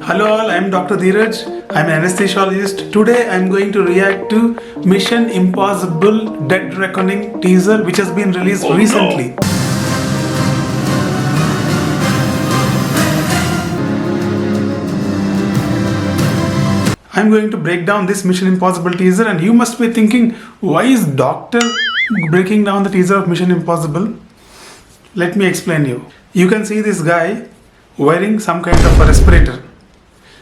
Hello all, I am Dr. Dheeraj. I am an anesthesiologist. Today I am going to react to Mission Impossible Dead Reckoning teaser which has been released recently. I am going to break down this Mission Impossible teaser, and you must be thinking, why is Doctor breaking down the teaser of Mission Impossible? Let me explain you. You can see this guy wearing some kind of a respirator.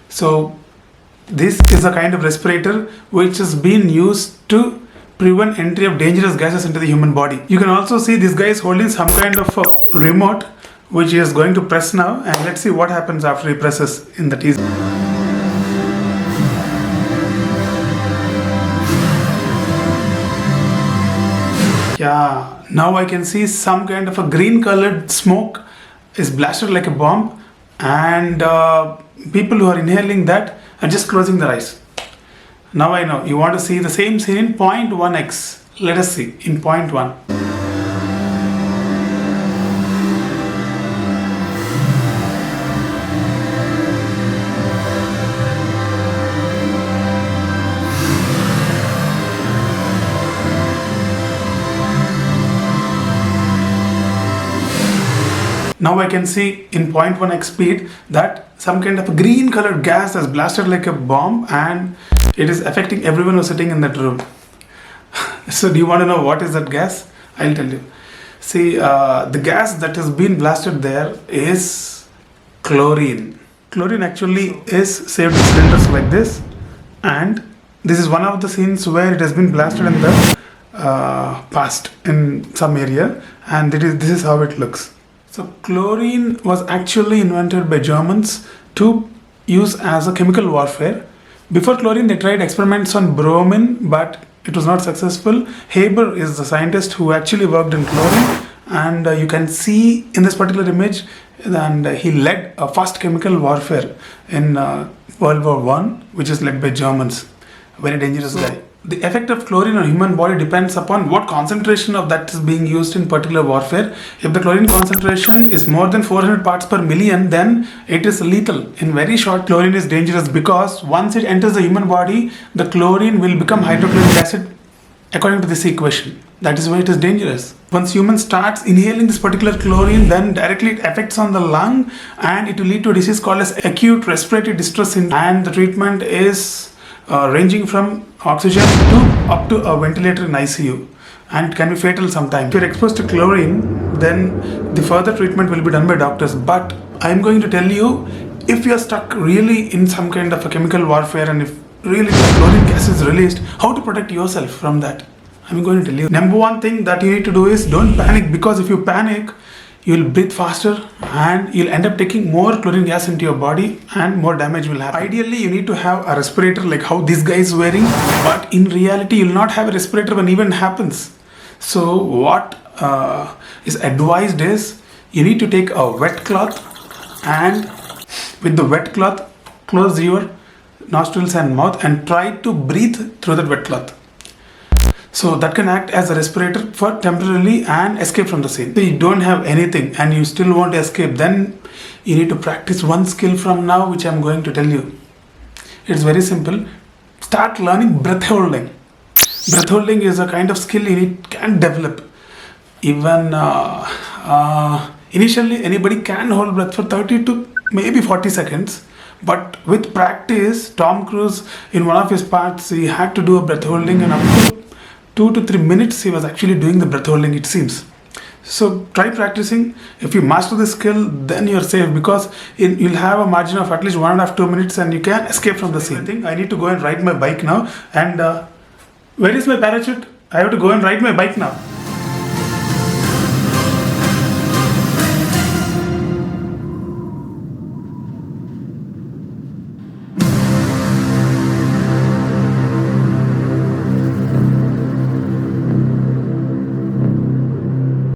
So this is a kind of respirator which has been used to prevent entry of dangerous gases into the human body. You can also see this guy is holding some kind of a remote which he is going to press now, and let's see what happens after he presses in the teaser. Yeah, now I can see some kind of a green colored smoke is blasted like a bomb, and people who are inhaling that are just closing their eyes. Now I know you want to see the same scene in 0.1x. Let us see in 0.1. Now I can see in 0.1x speed that some kind of a green colored gas has blasted like a bomb, and it is affecting everyone who's sitting in that room. So do you want to know what is that gas? I'll tell you. See, the gas that has been blasted there is chlorine. Chlorine actually is saved in cylinders like this, and this is one of the scenes where it has been blasted in the past in some area, and this is how it looks. So chlorine was actually invented by Germans to use as a chemical warfare. Before chlorine, they tried experiments on bromine, but it was not successful. Haber is the scientist who actually worked in chlorine, and you can see in this particular image, and he led a first chemical warfare in World War I, which is led by Germans. Very dangerous guy. The effect of chlorine on human body depends upon what concentration of that is being used in particular warfare. If the chlorine concentration is more than 400 parts per million, then it is lethal. In very short, chlorine is dangerous because once it enters the human body, the chlorine will become hydrochloric acid according to this equation. That is why it is dangerous. Once human starts inhaling this particular chlorine, then directly it affects on the lung, and it will lead to a disease called as acute respiratory distress syndrome, and the treatment is ranging from oxygen to up to a ventilator in ICU, and it can be fatal sometimes. If you're exposed to chlorine, then the further treatment will be done by doctors. But I'm going to tell you, if you're stuck really in some kind of a chemical warfare, and if really the chlorine gas is released, how to protect yourself from that, I'm going to tell you. Number one thing that you need to do is don't panic, because if you panic, you'll breathe faster and you'll end up taking more chlorine gas into your body, and more damage will happen. Ideally, you need to have a respirator like how this guy is wearing, but in reality, you'll not have a respirator when event happens. So what is advised is you need to take a wet cloth, and with the wet cloth, close your nostrils and mouth and try to breathe through that wet cloth. So that can act as a respirator for temporarily and escape from the scene. So you don't have anything and you still want to escape, then you need to practice one skill from now, which I'm going to tell you. It's very simple. Start learning breath holding. Breath holding is a kind of skill you can develop. Even initially, anybody can hold breath for 30 to maybe 40 seconds. But with practice, Tom Cruise, in one of his parts, he had to do a breath holding, and up to 2 to 3 minutes he was actually doing the breath holding, it seems. So try practicing. If you master the skill, then you're safe, because you'll have a margin of at least 1.5 to 2 minutes, and you can escape from the scene. I think I need to go and ride my bike now. And where is my parachute? I have to go and ride my bike now.